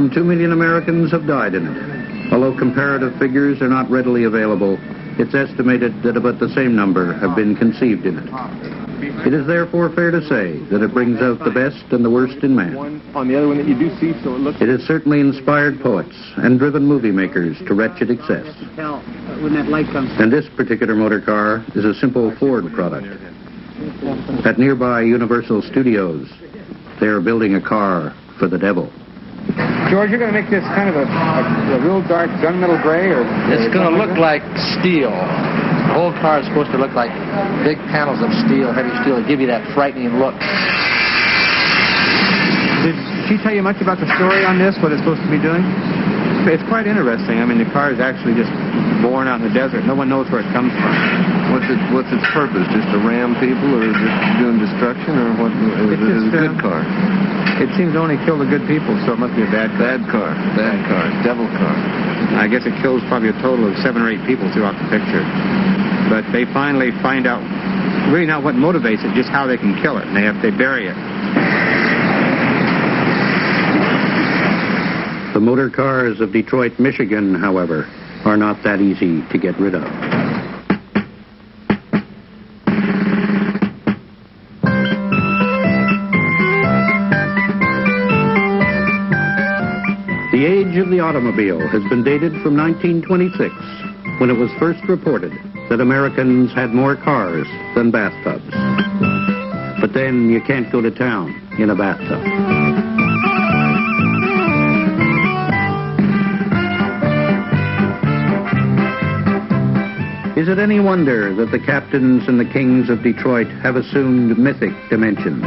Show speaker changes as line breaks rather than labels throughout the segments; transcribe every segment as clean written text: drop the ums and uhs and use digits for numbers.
Some 2 million Americans have died in it. Although comparative figures are not readily available, it's estimated that about the same number have been conceived in it. It is therefore fair to say that it brings out the best and the worst in man.
On the other one that you do see, so it looks...
It has certainly inspired poets and driven movie makers to wretched excess.
When that light comes.
And this particular motor car is a simple Ford product. At nearby Universal Studios, they are building a car for the devil.
George, you're going to make this kind of a real dark gunmetal gray, or...
It's going to look like steel. The whole car is supposed to look like big panels of steel, heavy steel, to give you that frightening look.
Did she tell you much about the story on this, what it's supposed to be doing? It's quite interesting. I mean, the car is actually just born out in the desert. No one knows where it comes from.
What's its purpose? Just to ram people, or is it doing destruction, or what? Is it a good car?
It seems to only kill the good people, so it must be a bad car.
Bad car. Devil car.
I guess it kills probably a total of 7 or 8 people throughout the picture. But they finally find out really not what motivates it, just how they can kill it, and they bury it.
The motor cars of Detroit, Michigan, however, are not that easy to get rid of. The age of the automobile has been dated from 1926, when it was first reported that Americans had more cars than bathtubs. But then you can't go to town in a bathtub. Is it any wonder that the captains and the kings of Detroit have assumed mythic dimensions?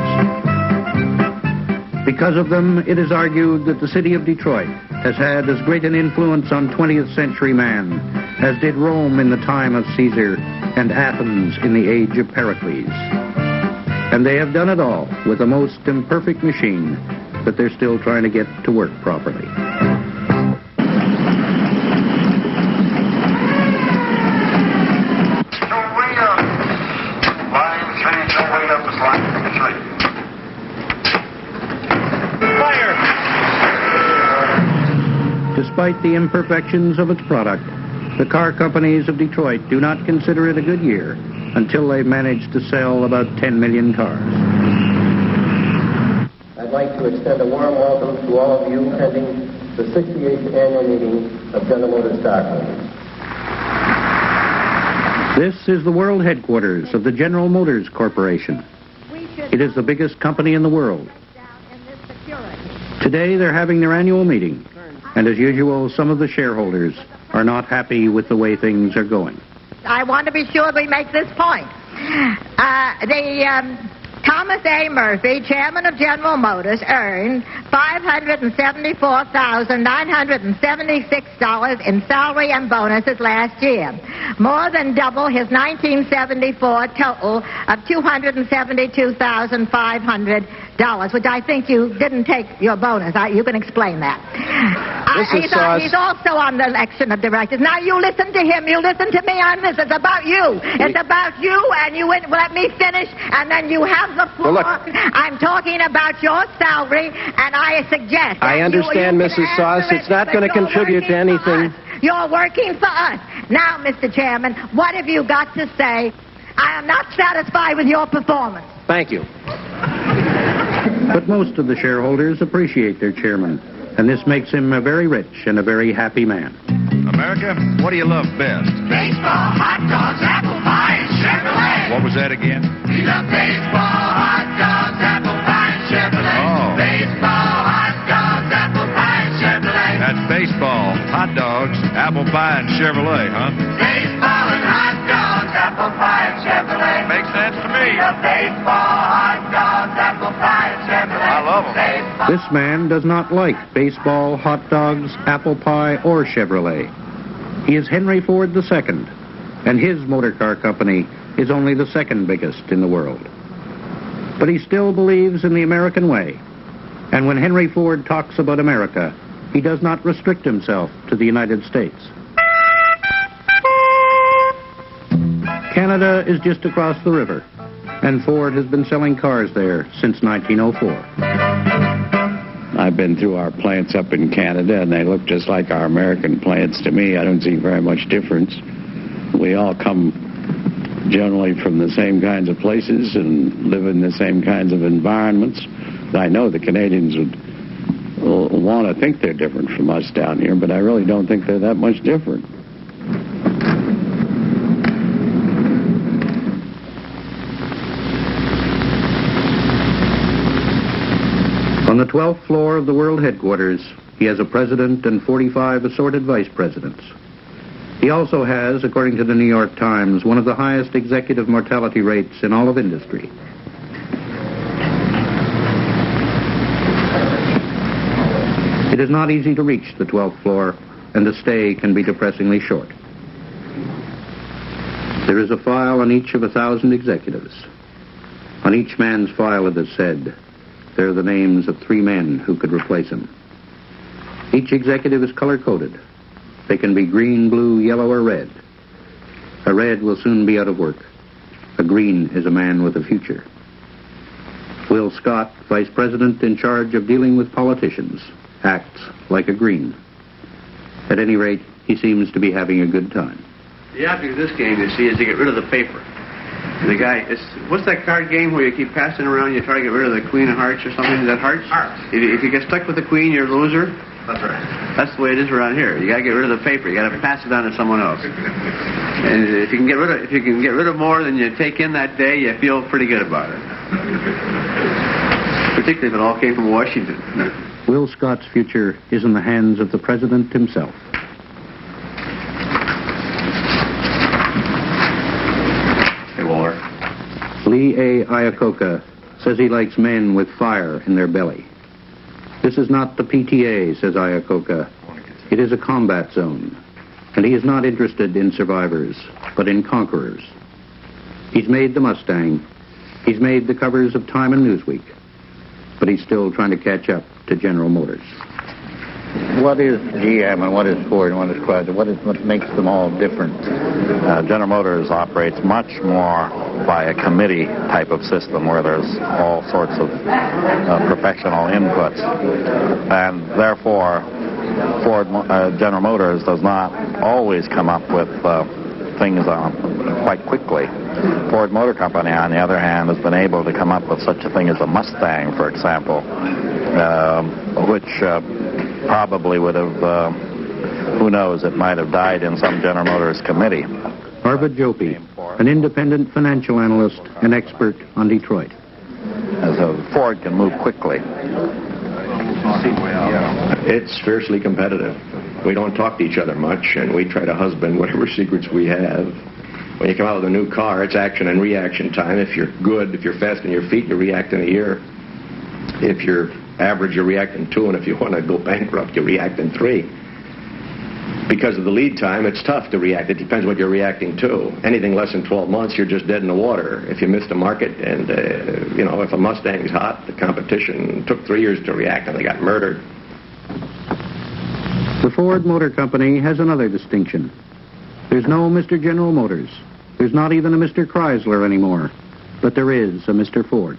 Because of them, it is argued that the city of Detroit has had as great an influence on 20th century man as did Rome in the time of Caesar and Athens in the age of Pericles. And they have done it all with a most imperfect machine that they're still trying to get to work properly. Despite the imperfections of its product, the car companies of Detroit do not consider it a good year until they've managed to sell about 10 million cars.
I'd like to extend a warm welcome to all of you attending the 68th annual meeting of General Motors stockholders.
This is the world headquarters of the General Motors Corporation. It is the biggest company in the world. Today they're having their annual meeting. And as usual, some of the shareholders are not happy with the way things are going.
I want to be sure we make this point. Thomas A. Murphy, chairman of General Motors, earned $574,976 in salary and bonuses last year, more than double his 1974 total of $272,500, which I think you didn't take your bonus. You can explain that. He's also on the election of directors. Now, you listen to him. You listen to me on this. It's about you. It's about you, and you let me finish, and then you have the floor.
Well, look,
I'm talking about your salary, and I suggest...
I understand, Mrs. Sauce. It's not going to contribute to anything.
You're working for us. Now, Mr. Chairman, what have you got to say? I am not satisfied with your performance.
Thank you.
But most of the shareholders appreciate their chairman, and this makes him a very rich and a very happy man.
America, what do you love best?
Baseball, hot dogs, apple pie, and Chevrolet.
What was that again?
We love baseball, hot dogs, apple pie, and Chevrolet.
Oh.
Baseball, hot dogs, apple pie, and Chevrolet.
That's baseball, hot dogs, apple pie, and Chevrolet, huh?
Baseball and hot dogs, apple pie, and Chevrolet.
Makes sense to me.
We love baseball, hot dogs, apple pie, and Chevrolet.
I love them.
This man does not like baseball, hot dogs, apple pie, or Chevrolet. He is Henry Ford II, and his motor car company is only the second biggest in the world. But he still believes in the American way. And when Henry Ford talks about America, he does not restrict himself to the United States. Canada is just across the river, and Ford has been selling cars there since 1904.
I
I've been through our plants up in Canada, and they look just like our American plants to me. I don't see very much difference. We all come generally from the same kinds of places and live in the same kinds of environments. I know the Canadians would want to think they're different from us down here, but I really don't think they're that much different.
On the 12th floor of the world headquarters, he has a president and 45 assorted vice presidents. He also has, according to the New York Times, one of the highest executive mortality rates in all of industry. It is not easy to reach the 12th floor, and the stay can be depressingly short. There is a file on each of 1,000 executives. On each man's file, it is said, there are the names of 3 men who could replace him. Each executive is color-coded. They can be green, blue, yellow, or red. A red will soon be out of work. A green is a man with a future. Will Scott, vice president in charge of dealing with politicians, acts like a green. At any rate, he seems to be having a good time.
The object of this game, you see, is to get rid of the paper. The guy, what's that card game where you keep passing around, you try to get rid of the queen of hearts or something? Is that hearts?
Hearts.
If you get stuck with the queen, you're a loser.
That's right.
That's the way it is around here. You got to get rid of the paper. You got to pass it on to someone else. And if you can get rid of more than you take in that day, you feel pretty good about it. Particularly if it all came from Washington.
Will Scott's future is in the hands of the president himself.
Hey, Waller.
Lee A. Iacocca says he likes men with fire in their belly. This is not the PTA, says Iacocca. It is a combat zone. And he is not interested in survivors, but in conquerors. He's made the Mustang. He's made the covers of Time and Newsweek. But he's still trying to catch up to General Motors.
What is GM and what is Ford and what is Chrysler? What makes them all different?
General Motors operates much more by a committee type of system where there's all sorts of professional inputs. And therefore, General Motors does not always come up with things quite quickly. Ford Motor Company, on the other hand, has been able to come up with such a thing as a Mustang, for example, which probably would have, who knows, it might have died in some General Motors committee.
Arvid Jopi, an independent financial analyst and expert on Detroit.
So Ford can move quickly.
It's fiercely competitive. We don't talk to each other much, and we try to husband whatever secrets we have. When you come out with a new car, it's action and reaction time. If you're good, if you're fast on your feet, you react in a year. If you're average, you react in 2, and if you want to go bankrupt, you react in 3. Because of the lead time, it's tough to react. It depends what you're reacting to. Anything less than 12 months, you're just dead in the water. If you missed a market, and, if a Mustang's hot, the competition took 3 years to react, and they got murdered.
The Ford Motor Company has another distinction. There's no Mr. General Motors. There's not even a Mr. Chrysler anymore. But there is a Mr. Ford.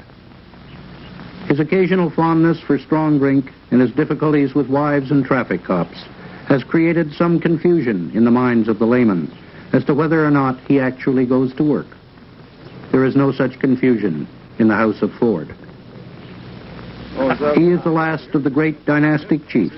His occasional fondness for strong drink and his difficulties with wives and traffic cops has created some confusion in the minds of the layman as to whether or not he actually goes to work. There is no such confusion in the House of Ford. He is the last of the great dynastic chiefs.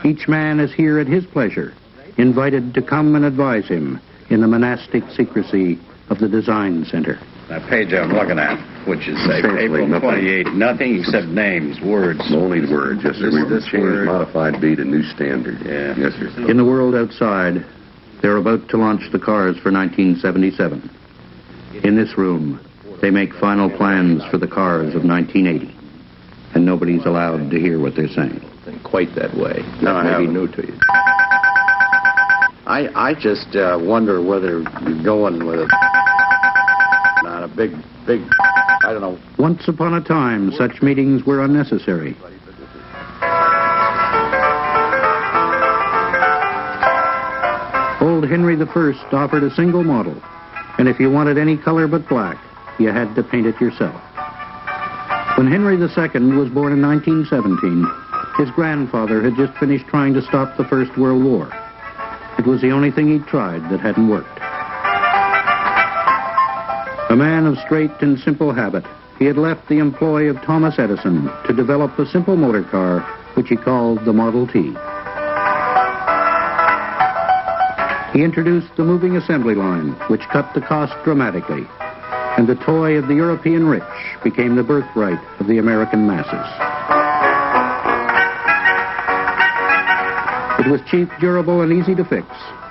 Each man is here at his pleasure, invited to come and advise him in the monastic secrecy of the Design Center.
That page I'm looking at, which is, say, April 28, nothing except names, words.
Only words, yes, sir. We've changed modified B to new standard.
Yeah.
Yes, sir.
In the world outside, they're about to launch the cars for 1977. In this room, they make final plans for the cars of 1980. And nobody's allowed to hear what they're saying.
Quite that way.
No,
that may be new to you. I just wonder whether you're going with not a big, I don't know.
Once upon a time, such meetings were unnecessary. Old Henry I offered a single model, and if you wanted any color but black, you had to paint it yourself. When Henry II was born in 1917, His grandfather had just finished trying to stop the First World War. It was the only thing he'd tried that hadn't worked. A man of straight and simple habit, he had left the employ of Thomas Edison to develop a simple motor car which he called the Model T. He introduced the moving assembly line, which cut the cost dramatically, and the toy of the European rich became the birthright of the American masses. It was cheap, durable, and easy to fix,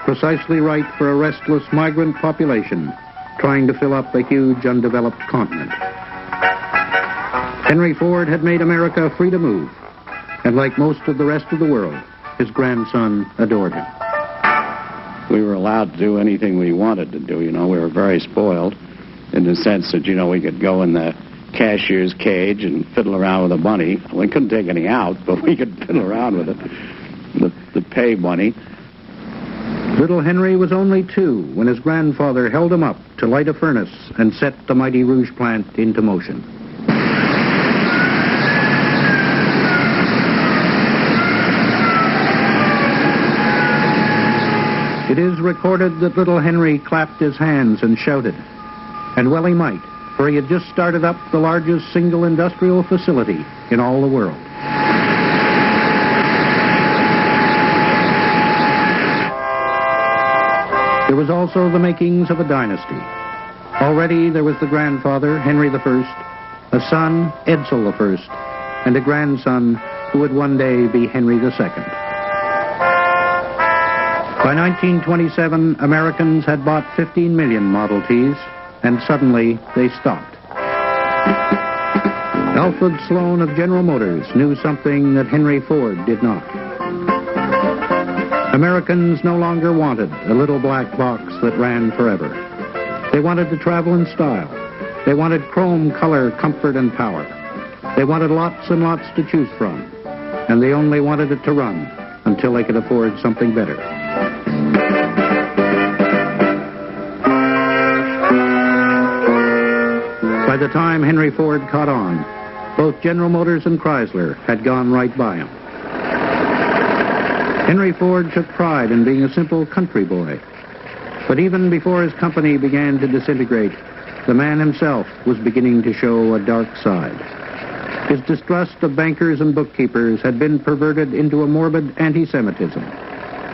precisely right for a restless migrant population trying to fill up a huge undeveloped continent. Henry Ford had made America free to move, and like most of the rest of the world, his grandson adored him.
We were allowed to do anything we wanted to do. We were very spoiled in the sense that, we could go in the cashier's cage and fiddle around with the money. We couldn't take any out, but we could fiddle around with it, the pay money.
Little Henry was only 2 when his grandfather held him up to light a furnace and set the mighty Rouge plant into motion. It is recorded that little Henry clapped his hands and shouted. And well he might, for he had just started up the largest single industrial facility in all the world. There was also the makings of a dynasty. Already there was the grandfather, Henry I, a son, Edsel I, and a grandson who would one day be Henry II. By 1927, Americans had bought 15 million Model Ts, and suddenly they stopped. Alfred Sloan of General Motors knew something that Henry Ford did not. Americans no longer wanted a little black box that ran forever. They wanted to travel in style. They wanted chrome, color, comfort, and power. They wanted lots and lots to choose from, and they only wanted it to run until they could afford something better. By the time Henry Ford caught on, both General Motors and Chrysler had gone right by him. Henry Ford took pride in being a simple country boy. But even before his company began to disintegrate, the man himself was beginning to show a dark side. His distrust of bankers and bookkeepers had been perverted into a morbid anti-Semitism.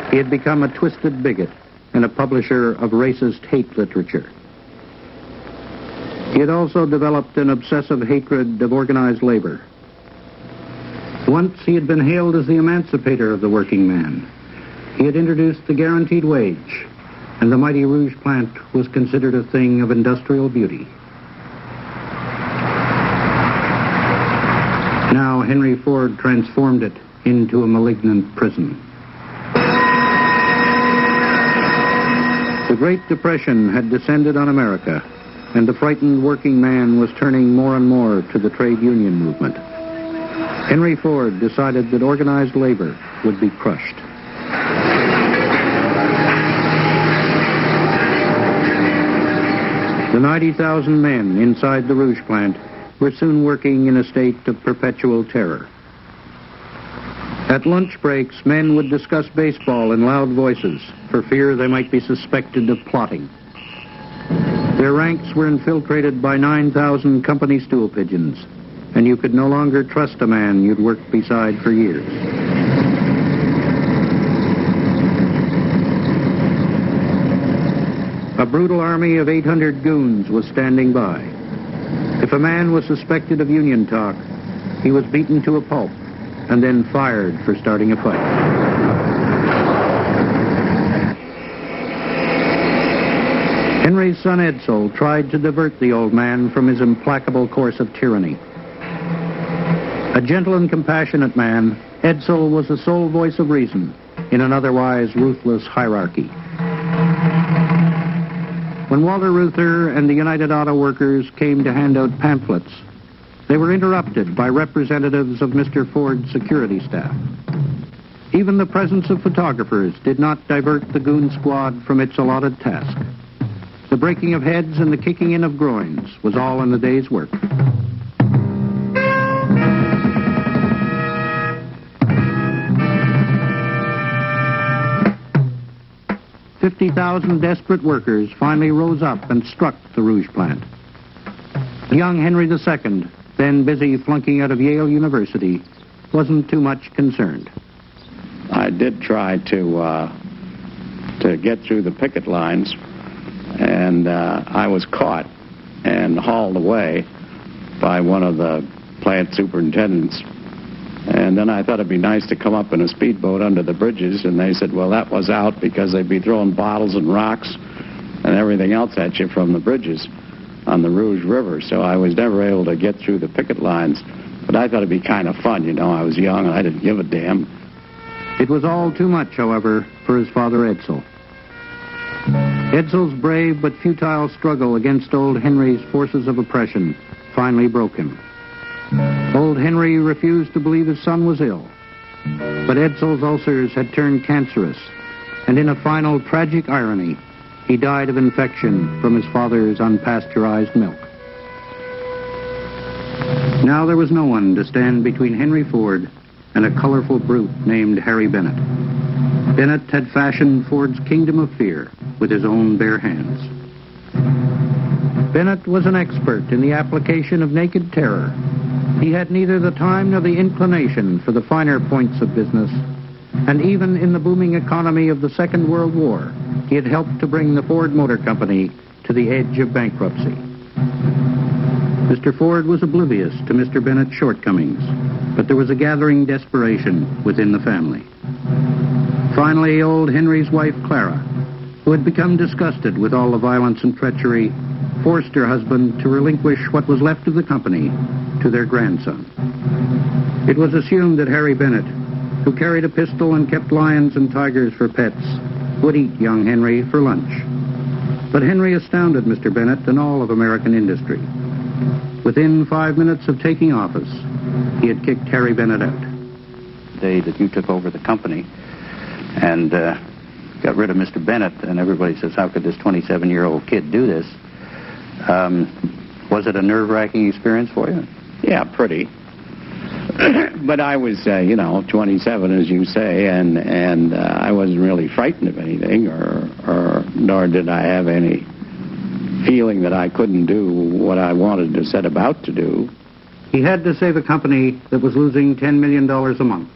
He had become a twisted bigot and a publisher of racist hate literature. He had also developed an obsessive hatred of organized labor. Once he had been hailed as the emancipator of the working man. He had introduced the guaranteed wage, and the mighty Rouge plant was considered a thing of industrial beauty. Now Henry Ford transformed it into a malignant prison. The Great Depression had descended on America, and the frightened working man was turning more and more to the trade union movement. Henry Ford decided that organized labor would be crushed. The 90,000 men inside the Rouge plant were soon working in a state of perpetual terror. At lunch breaks, men would discuss baseball in loud voices for fear they might be suspected of plotting. Their ranks were infiltrated by 9,000 company stool pigeons, and you could no longer trust a man you'd worked beside for years. A brutal army of 800 goons was standing by. If a man was suspected of union talk, he was beaten to a pulp and then fired for starting a fight. Henry's son Edsel tried to divert the old man from his implacable course of tyranny. A gentle and compassionate man, Edsel was the sole voice of reason in an otherwise ruthless hierarchy. When Walter Reuther and the United Auto Workers came to hand out pamphlets, they were interrupted by representatives of Mr. Ford's security staff. Even the presence of photographers did not divert the goon squad from its allotted task. The breaking of heads and the kicking in of groins was all in the day's work. 50,000 desperate workers finally rose up and struck the Rouge plant. Young Henry II, then busy flunking out of Yale University, wasn't too much concerned.
I did try to get through the picket lines, and I was caught and hauled away by one of the plant superintendents. And then I thought it'd be nice to come up in a speedboat under the bridges, and they said, well, that was out because they'd be throwing bottles and rocks and everything else at you from the bridges on the Rouge River. So I was never able to get through the picket lines. But I thought it'd be kind of fun, you know. I was young and I didn't give a damn.
It was all too much, however, for his father Edsel. Edsel's brave but futile struggle against old Henry's forces of oppression finally broke him. Old Henry refused to believe his son was ill. But Edsel's ulcers had turned cancerous, and in a final tragic irony, he died of infection from his father's unpasteurized milk. Now there was no one to stand between Henry Ford and a colorful brute named Harry Bennett. Bennett had fashioned Ford's kingdom of fear with his own bare hands. Bennett was an expert in the application of naked terror. He had neither the time nor the inclination for the finer points of business, and even in the booming economy of the Second World War, he had helped to bring the Ford Motor Company to the edge of bankruptcy. Mr. Ford was oblivious to Mr. Bennett's shortcomings, but there was a gathering desperation within the family. Finally, old Henry's wife, Clara, who had become disgusted with all the violence and treachery, forced her husband to relinquish what was left of the company to their grandson. It was assumed that Harry Bennett, who carried a pistol and kept lions and tigers for pets, would eat young Henry for lunch. But Henry astounded Mr. Bennett and all of American industry. Within 5 minutes of taking office, he had kicked Harry Bennett out.
The day that you took over the company and got rid of Mr. Bennett, and everybody says, how could this 27-year-old kid do this? Was it a nerve-wracking experience for you?
Yeah, pretty. But I was, 27, as you say, and I wasn't really frightened of anything, or nor did I have any feeling that I couldn't do what I wanted to set about to do.
He had to save a company that was losing $10 million a month.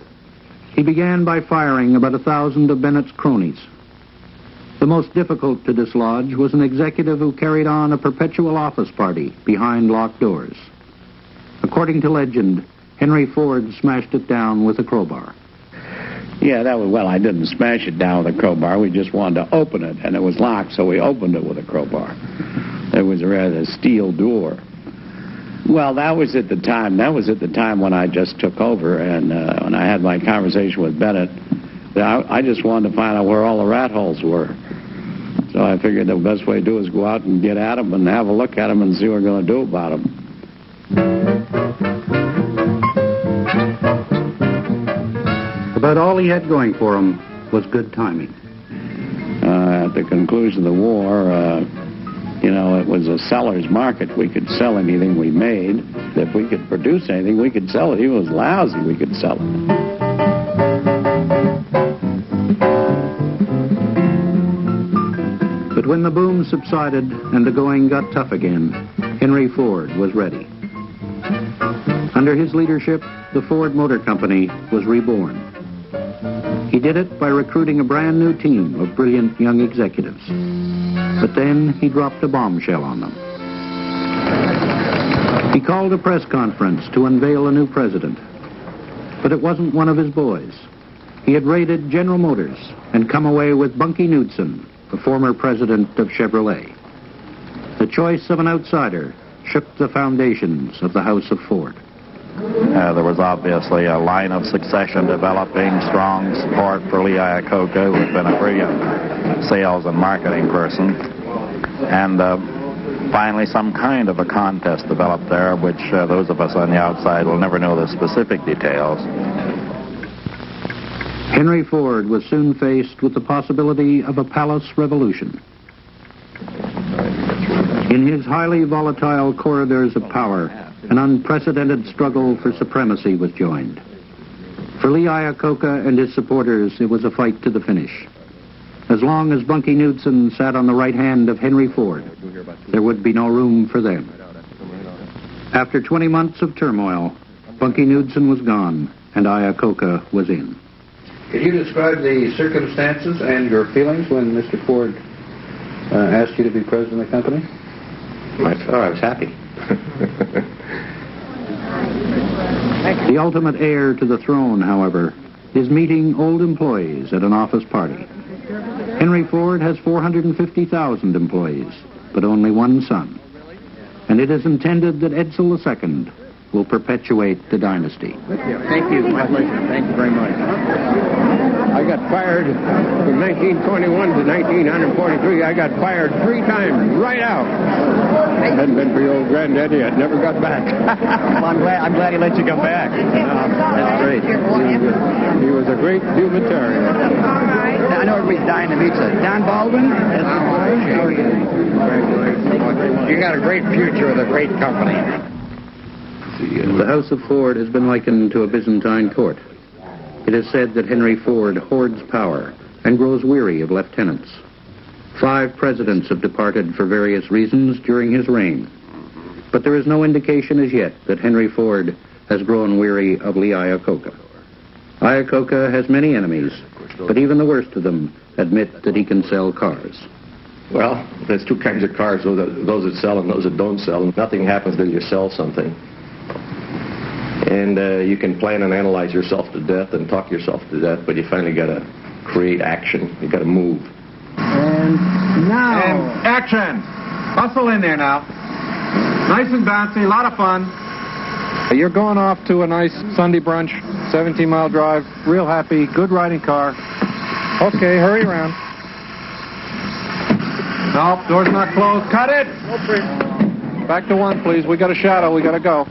He began by firing about 1,000 of Bennett's cronies. The most difficult to dislodge was an executive who carried on a perpetual office party behind locked doors. According to legend, Henry Ford smashed it down with a crowbar.
Yeah, I didn't smash it down with a crowbar. We just wanted to open it, and it was locked, so we opened it with a crowbar. It was a rather steel door. Well, that was at the time when I just took over, and when I had my conversation with Bennett, I just wanted to find out where all the rat holes were. So I figured the best way to do is go out and get at them and have a look at them and see what we're going to do about them.
About all he had going for him was good timing.
At the conclusion of the war, it was a seller's market. We could sell anything we made. If we could produce anything, we could sell it. Even if it was lousy, we could sell it. But
when the boom subsided and the going got tough again, Henry Ford was ready. Under his leadership, the Ford Motor Company was reborn. He did it by recruiting a brand new team of brilliant young executives. But then he dropped a bombshell on them. He called a press conference to unveil a new president. But it wasn't one of his boys. He had raided General Motors and come away with Bunky Knudsen, the former president of Chevrolet. The choice of an outsider shook the foundations of the House of Ford.
There was obviously a line of succession developing, strong support for Lee Iacocca, who had been a brilliant sales and marketing person. And finally, some kind of a contest developed there, which those of us on the outside will never know the specific details.
Henry Ford was soon faced with the possibility of a palace revolution. In his highly volatile corridors of power, an unprecedented struggle for supremacy was joined. For Lee Iacocca and his supporters, it was a fight to the finish. As long as Bunky Knudsen sat on the right hand of Henry Ford, there would be no room for them. After 20 months of turmoil, Bunky Knudsen was gone, and Iacocca was in.
Could you describe the circumstances and your feelings when Mr. Ford asked you to be president of the company?
I was happy.
The ultimate heir to the throne, however, is meeting old employees at an office party. Henry Ford has 450,000 employees, but only one son. And it is intended that Edsel II will perpetuate the dynasty.
Thank you. My pleasure. Thank you very much. I got fired from 1921 to 1943. I got fired 3 times right out. Hadn't been for your old granddaddy, I'd never got back.
Well, I'm glad he let you come back. That's great.
He was a great humanitarian.
I know everybody's dying to meet you. Don Baldwin?
You got a great future with a great company.
The House of Ford has been likened to a Byzantine court. It is said that Henry Ford hoards power and grows weary of lieutenants. 5 presidents have departed for various reasons during his reign. But there is no indication as yet that Henry Ford has grown weary of Lee Iacocca. Iacocca has many enemies, but even the worst of them admit that he can sell cars.
Well, there's 2 kinds of cars, those that sell and those that don't sell. And nothing happens until you sell something. And you can plan and analyze yourself to death and talk yourself to death, but you finally got to create action. You got to move.
And now.
And action! Hustle in there now. Nice and bouncy, a lot of fun.
You're going off to a nice Sunday brunch, 17-mile drive, real happy, good riding car. Okay, hurry around.
Nope, door's not closed. Cut it!
Back to 1, please. We got a shadow. We got to go.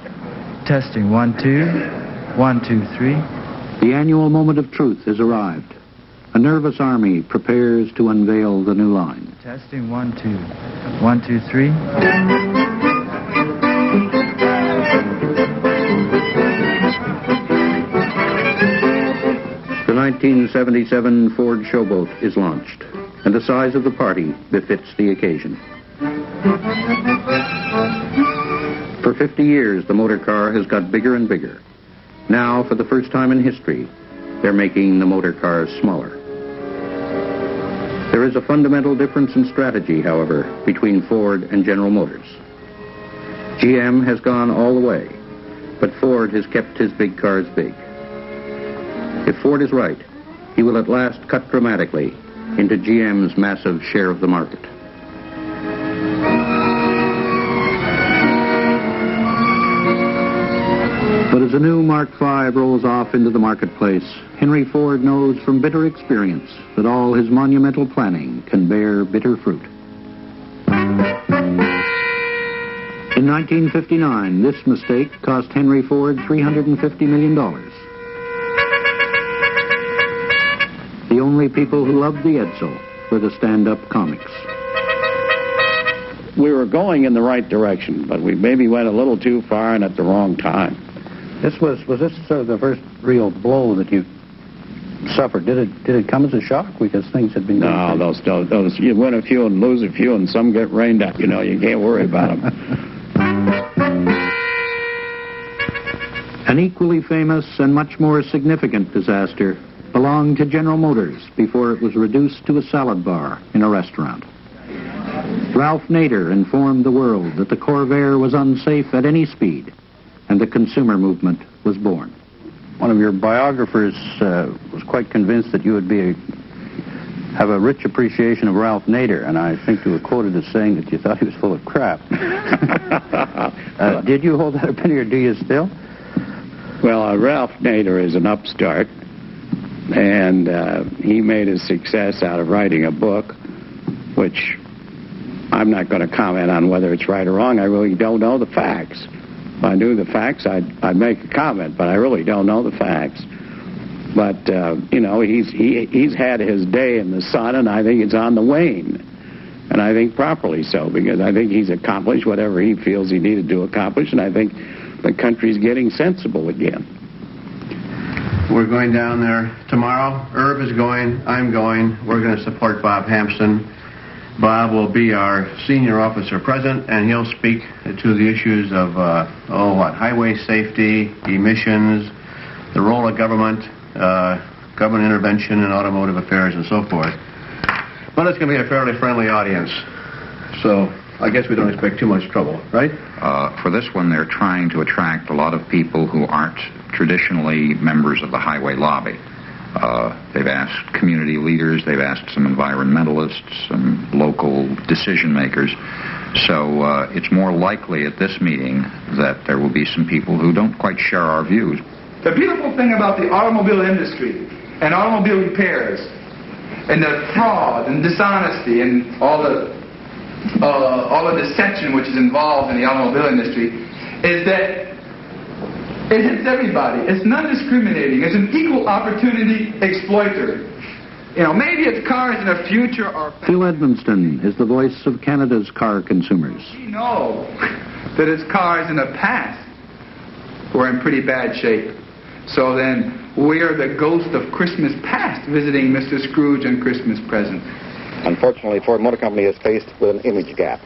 Testing 1, 2. 1, 2, 3.
The annual moment of truth has arrived. A nervous army prepares to unveil the new line.
Testing 1, 2. 1, 2, 3.
The 1977 Ford Showboat is launched, and the size of the party befits the occasion. For 50 years, the motor car has got bigger and bigger. Now, for the first time in history, they're making the motor cars smaller. There is a fundamental difference in strategy, however, between Ford and General Motors. GM has gone all the way, but Ford has kept his big cars big. If Ford is right, he will at last cut dramatically into GM's massive share of the market. But as a new Mark V rolls off into the marketplace, Henry Ford knows from bitter experience that all his monumental planning can bear bitter fruit. In 1959, this mistake cost Henry Ford $350 million. The only people who loved the Edsel were the stand-up comics.
We were going in the right direction, but we maybe went a little too far and at the wrong time.
Was this sort of the first real blow that you suffered? Did it come as a shock because things had been
going? No, those you win a few and lose a few, and some get rained out. You know, you can't worry about them.
An equally famous and much more significant disaster belonged to General Motors before it was reduced to a salad bar in a restaurant. Ralph Nader informed the world that the Corvair was unsafe at any speed, and the consumer movement was born.
One of your biographers was quite convinced that you would have a rich appreciation of Ralph Nader, and I think you were quoted as saying that you thought he was full of crap. Did you hold that opinion, or do you still?
Well, Ralph Nader is an upstart, and he made a success out of writing a book, which I'm not going to comment on whether it's right or wrong. I really don't know the facts. If I knew the facts, I'd make a comment, but I really don't know the facts. But, you know, he's had his day in the sun, and I think it's on the wane. And I think properly so, because I think he's accomplished whatever he feels he needed to accomplish, and I think the country's getting sensible again.
We're going down there tomorrow. Irv is going. I'm going. We're going to support Bob Hampson. Bob will be our senior officer present, and he'll speak to the issues of, highway safety, emissions, the role of government, government intervention in automotive affairs, and so forth. But it's going to be a fairly friendly audience. So I guess we don't expect too much trouble, right?
For this one, they're trying to attract a lot of people who aren't traditionally members of the highway lobby. They've asked community leaders, they've asked some environmentalists, some local decision makers. So it's more likely at this meeting that there will be some people who don't quite share our views.
The beautiful thing about the automobile industry and automobile repairs and the fraud and dishonesty and all the deception which is involved in the automobile industry is that it hits everybody. It's non-discriminating. It's an equal opportunity exploiter. You know, maybe it's cars in the future or...
Phil Edmonston is the voice of Canada's car consumers.
We know that it's cars in the past were in pretty bad shape. So then we are the ghost of Christmas past visiting Mr. Scrooge on Christmas present.
Unfortunately, Ford Motor Company is faced with an image gap.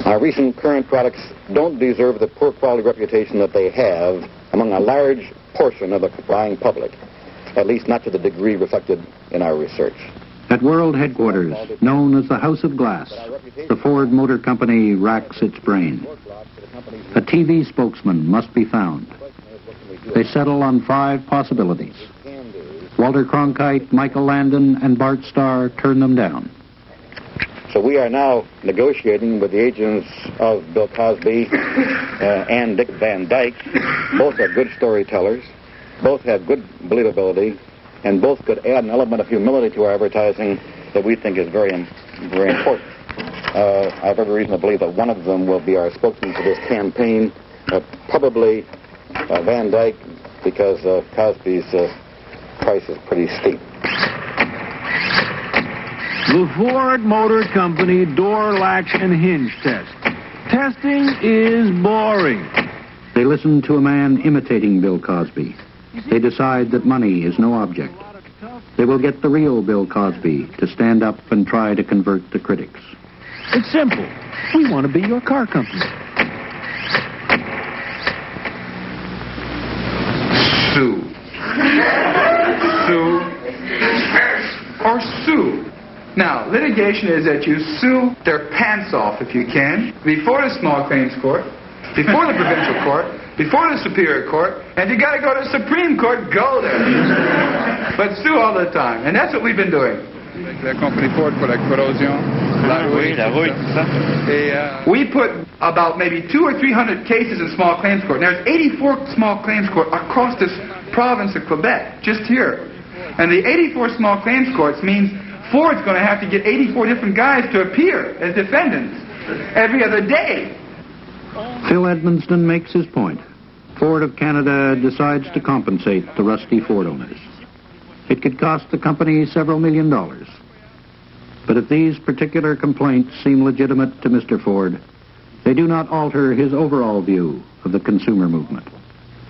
Our recent current products don't deserve the poor quality reputation that they have among a large portion of the buying public, at least not to the degree reflected in our research.
At world headquarters, known as the House of Glass, the Ford Motor Company racks its brain. A TV spokesman must be found. They settle on 5 possibilities. Walter Cronkite, Michael Landon, and Bart Starr turn them down.
So we are now negotiating with the agents of Bill Cosby and Dick Van Dyke. Both are good storytellers. Both have good believability. And both could add an element of humility to our advertising that we think is very, very important. I have every reason to believe that one of them will be our spokesman for this campaign. Probably Van Dyke, because Cosby's price is pretty steep.
The Ford Motor Company door latch and hinge test. Testing is boring.
They listen to a man imitating Bill Cosby. They decide that money is no object. They will get the real Bill Cosby to stand up and try to convert the critics.
It's simple. We want to be your car company.
Sue. Sue. Or sue. Now, litigation is that you sue their pants off, if you can, before the small claims court, before the provincial court, before the superior court, and if you got to go to the Supreme Court, go there. But sue all the time, and that's what we've been doing. We put about maybe 200 or 300 cases in small claims court. There's 84 small claims court across this province of Quebec, just here. And the 84 small claims courts means Ford's going to have to get 84 different guys to appear as defendants every other day.
Phil Edmonston makes his point. Ford of Canada decides to compensate the rusty Ford owners. It could cost the company several $1 million. But if these particular complaints seem legitimate to Mr. Ford, they do not alter his overall view of the consumer movement.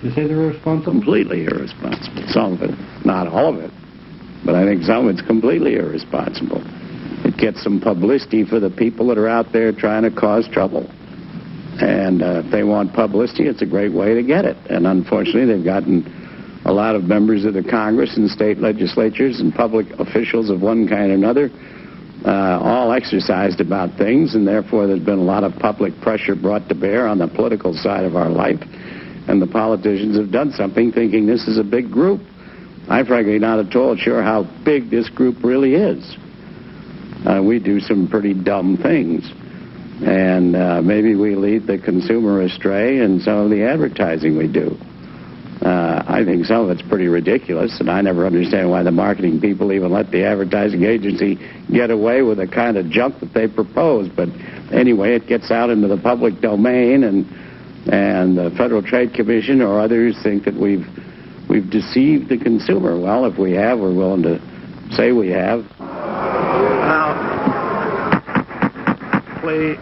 You say they're irresponsible? Completely irresponsible. Some of it, not all of it. But I think some of it's completely irresponsible. It gets some publicity for the people that are out there trying to cause trouble. And if they want publicity, it's a great way to get it. And unfortunately, they've gotten a lot of members of the Congress and state legislatures and public officials of one kind or another all exercised about things, and therefore there's been a lot of public pressure brought to bear on the political side of our life. And the politicians have done something thinking this is a big group. I'm frankly not at all sure how big this group really is. We do some pretty dumb things. And maybe we lead the consumer astray in some of the advertising we do. I think some of it's pretty ridiculous, and I never understand why the marketing people even let the advertising agency get away with the kind of junk that they propose. But anyway, it gets out into the public domain, and the Federal Trade Commission or others think that we've deceived the consumer. Well, if we have, we're willing to say we have.
Now, play